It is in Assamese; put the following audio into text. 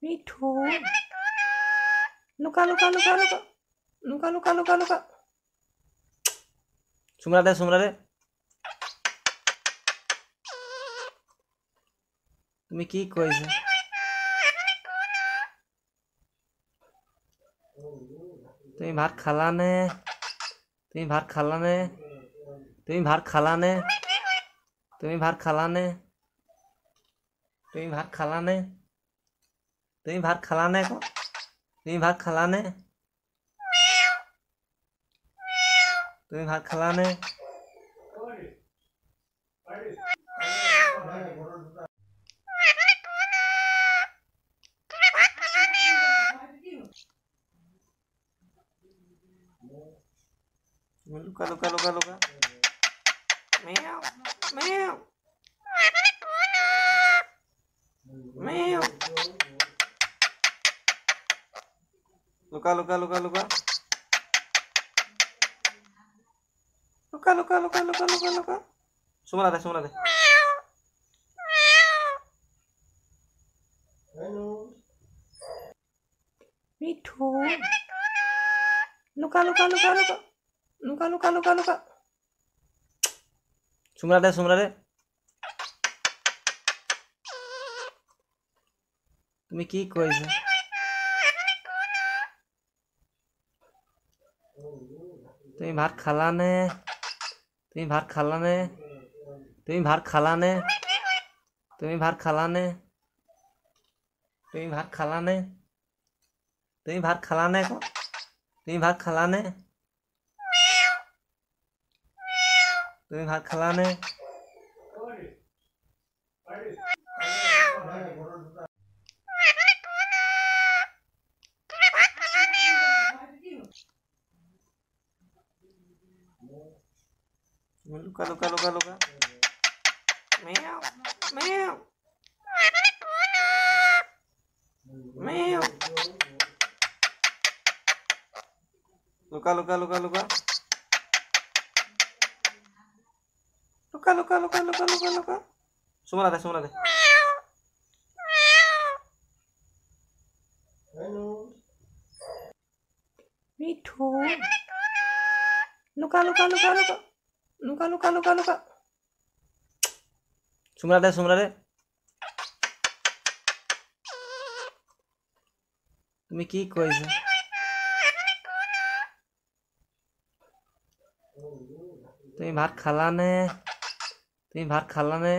মিঠু লুকা লুকা লুকা লুকা লুকা লুকা লুকা লুকা চুমৰা দে তুমি কি কৰিছা? তুমি ভাত খালানে? তুমি ভাত খালানে? তুমি ভাত খালানে? তুমি ভাত খালানে? তুমি ভাত খালানে? তুমি ভাত খালানে? তুমি ভাত খালানে? তুমি ভাত খালানে? লুকা লুকা লুকা লুকা মেও মেও মেও লুকা লুকা লুকা লুকা লুকা লুকা লুকা লুকা লুকা লুকা চুমরা দে মিঠু লুকা লুকা লুকা লুকা লুকা লুকা লুকা লুকা চুমরা দে তুমি কি কৰিছা? তুমি ভাত খালানে? তুমি ভাত খালানে? তুমি ভাত খালানে? তুমি ভাত খালানে? তুমি ভাত খালানে? তুমি ভাত খালানে? তুমি ভাত খালানে? তুমি ভাত খালানে? লুকা লুকা লুকা লুকা মেও মেও মেও লুকা লুকা লুকা লুকা লুকা লুকা লুকা লুকা লুকা লুকা চুমরা দে মিঠু লুকা লুকা লুকা লুকা লুকা লুকা লুকা লুকা চুমরা দে তুমি কি কৰিছা? তুমি ভাত খালানে? তুমি ভাত খালানে?